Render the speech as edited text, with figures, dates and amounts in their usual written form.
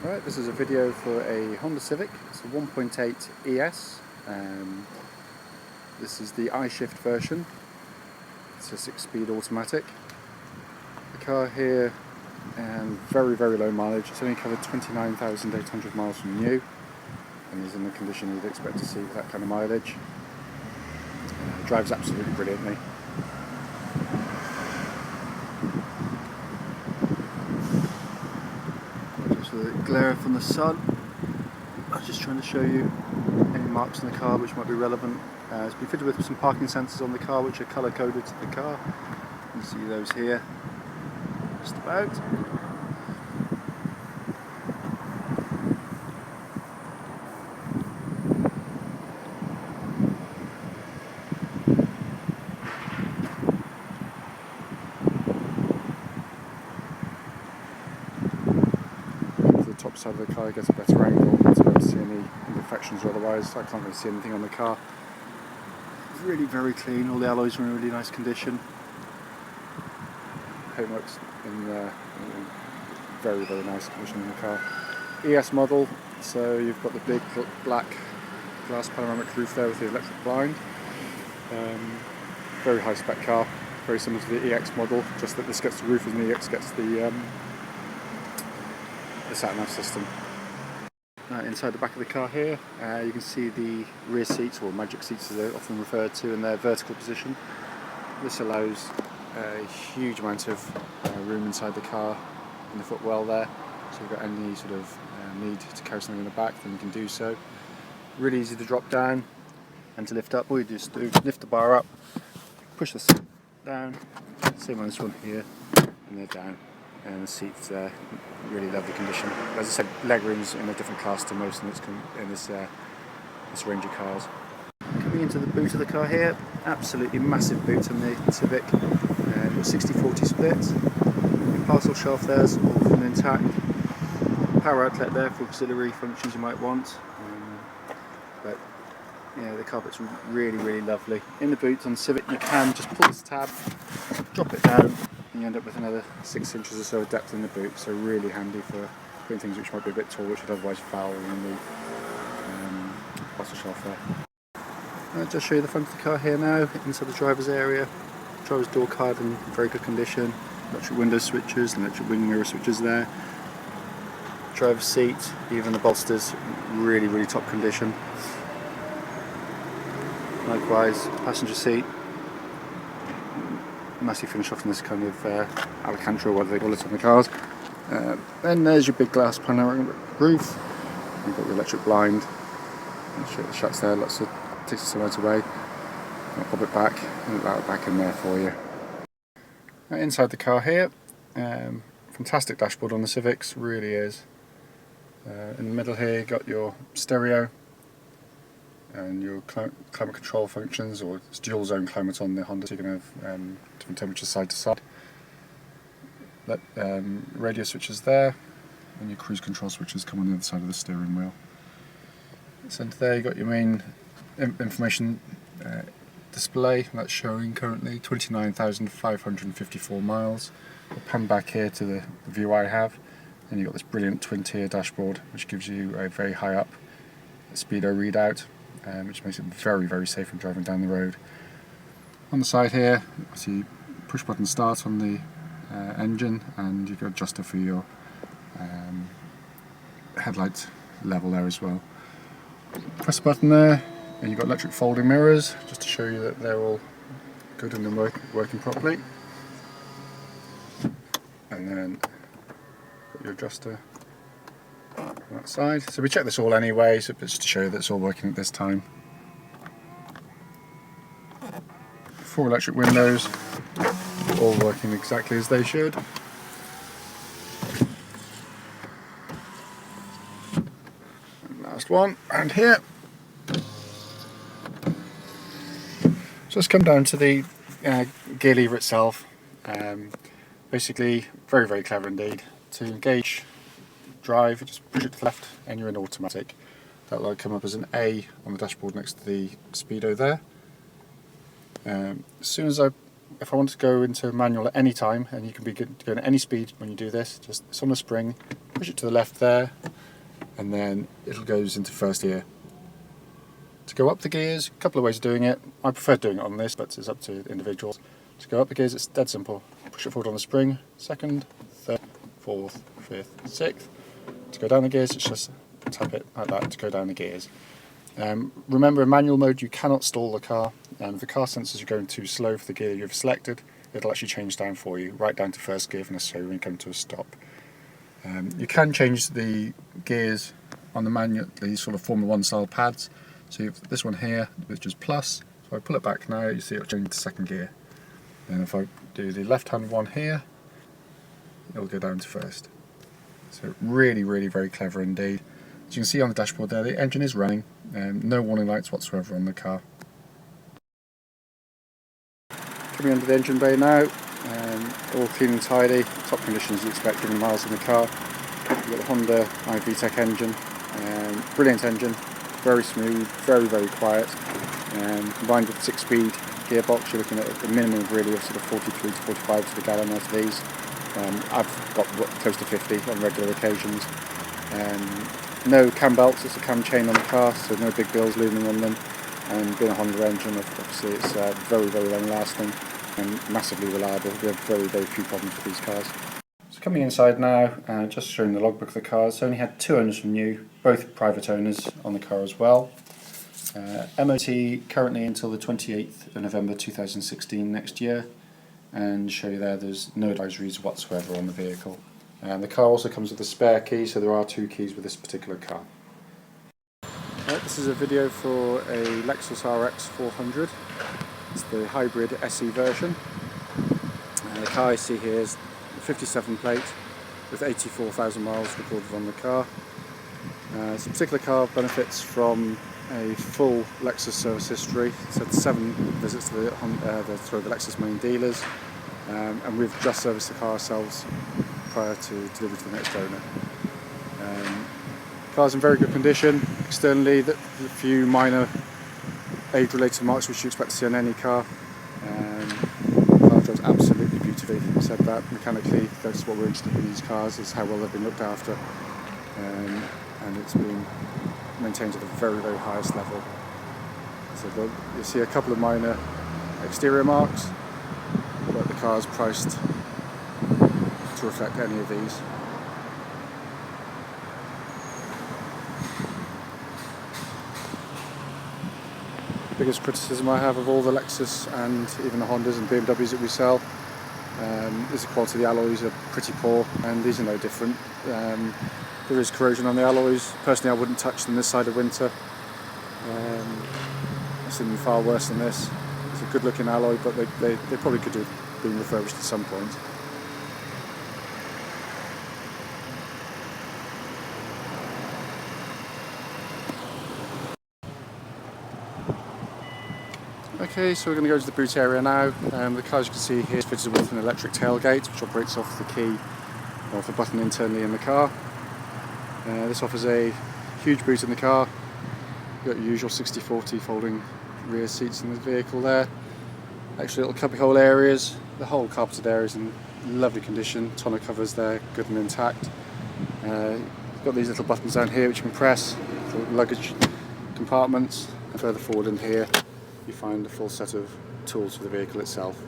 Right, this is a video for a Honda Civic. It's a 1.8 ES. This is the I-Shift version. It's a 6-speed automatic. The car here, very low mileage. It's only covered 29,800 miles from new, and is in the condition you'd expect to see with that kind of mileage. Drives absolutely brilliantly. Just the glare from the sun. I was just trying to show you any marks on the car which might be relevant. It's been fitted with some parking sensors on the car which are colour coded to the car. You can see those here, just about. Top side of the car gets a better angle to be able to see any imperfections or otherwise. I can't really see anything on the car. It's really very clean, all the alloys are in really nice condition. Paintwork's in very nice condition in the car. ES model, so you've got the big black glass panoramic roof there with the electric blind. Very high spec car, very similar to the EX model, just that this gets the roof and the EX gets the sat-nav system. Inside the back of the car here, you can see the rear seats, or magic seats as they're often referred to, in their vertical position. This allows a huge amount of room inside the car in the footwell there, so if you've got any sort of need to carry something in the back, then you can do so. Really easy to drop down and to lift up. All you do is lift the bar up, push the seat down, same on this one here, and they're down. And the seats are really lovely condition. As I said, legroom's in a different class to most in this range of cars. Coming into the boot of the car here, absolutely massive boot on the Civic. 60-40 split. Parcel shelf there's all full intact. Power outlet there for auxiliary functions you might want. But yeah, the carpet's really lovely. In the boot on the Civic, you can just pull this tab, drop it down, and you end up with another 6 inches or so of depth in the boot, so really handy for putting things which might be a bit tall, which would otherwise foul in the parcel shelf there. I'll just show you the front of the car here now, inside the driver's area. Driver's door card in very good condition, electric window switches and electric wing mirror switches there. Driver's seat, even the bolsters, really top condition. Likewise, passenger seat. Nicely finished off in this kind of Alcantara, whatever they call it on the cars. Then there's your big glass panoramic roof. You've got your electric blind. It shuts there, takes the sunlight away. I'll pop it back and allow it back in there for you. Inside the car here, fantastic dashboard on the Civics, really is. In the middle here, you've got your stereo and your climate control functions, or it's dual zone climate on the Honda, so you can have different temperatures side to side. Radio switches there, and your cruise control switches come on the other side of the steering wheel. Centre there, you've got your main information display, that's showing currently 29,554 miles. I'll pan back here to the view I have, and you've got this brilliant twin-tier dashboard which gives you a very high up speedo readout, which makes it very safe when driving down the road. On the side here, you see push button start on the engine, and you've got adjuster for your headlight level there as well. Press the button there, and you've got electric folding mirrors, just to show you that they're all good and working properly. And then got your adjuster on that side. So we check this all anyway, so just to show you that it's all working at this time. 4 electric windows, all working exactly as they should. And last one, and here. So let's come down to the gear lever itself. Basically, very clever indeed. To engage drive, you just push it to the left and you're in automatic. That will come up as an A on the dashboard next to the speedo there. As soon as if I want to go into manual at any time, and you can be going at any speed when you do this, just it's on the spring, push it to the left there, and then it goes into first gear. To go up the gears, a couple of ways of doing it. I prefer doing it on this, but it's up to individuals. To go up the gears, it's dead simple. Push it forward on the spring, second, third, fourth, fifth, sixth. To go down the gears, it's just tap it like that to go down the gears. Remember, in manual mode you cannot stall the car, and if the car senses you're going too slow for the gear you've selected, it'll actually change down for you, right down to first gear if necessary when you come to a stop. You can change the gears on the manual, these sort of Formula 1 style pads. So you have this one here, which is plus. So if I pull it back now, you see it'll change to second gear. And if I do the left hand one here, it'll go down to first. So really, really very clever indeed. As you can see on the dashboard there, the engine is running, no warning lights whatsoever on the car. Coming under the engine bay now, all clean and tidy, top conditions you expect given the miles in the car. You've got the Honda iVTEC engine, brilliant engine, very smooth, very, very quiet, combined with 6-speed gearbox, you're looking at a minimum of really of sort of 43 to 45 to the gallon out of these. I've got close to 50 on regular occasions. No cam belts, it's a cam chain on the car, so no big bills looming on them. And being a Honda engine, obviously it's very, very long lasting and massively reliable. We have very, very few problems with these cars. So coming inside now, just showing the logbook of the car. It's only had 2 owners from new, both private owners on the car as well. MOT currently until the 28th of November 2016 next year, and show you there's no advisories whatsoever on the vehicle. And the car also comes with a spare key, so there are 2 keys with this particular car. This is a video for a Lexus RX400. It's the hybrid SE version. The car you see here is a 57 plate with 84,000 miles recorded on the car. This particular car benefits from a full Lexus service history. It's had 7 visits to the Lexus main dealers, and we've just serviced the car ourselves prior to delivery to the next owner. The car's in very good condition. Externally, a few minor age-related marks which you expect to see on any car. The car drives absolutely beautifully. I said that mechanically, that's what we're interested in these cars, is how well they've been looked after, and it's been maintained at the very, very highest level. So you'll see a couple of minor exterior marks, but the car is priced to reflect any of these. The biggest criticism I have of all the Lexus and even the Hondas and BMWs that we sell is the quality of the alloys are pretty poor, and these are no different. There is corrosion on the alloys. Personally, I wouldn't touch them this side of winter. I've seen them far worse than this. It's a good looking alloy, but they probably could have been refurbished at some point. Okay, so we're going to go to the boot area now. The car, as you can see here, is fitted with an electric tailgate which operates off the key or off the button internally in the car. This offers a huge boot in the car. You've got your usual 60/40 folding rear seats in the vehicle there. Extra little cubbyhole areas. The whole carpeted area is in lovely condition. Tonneau covers there, good and intact. You've got these little buttons down here which you can press for luggage compartments, and further forward in here you find a full set of tools for the vehicle itself.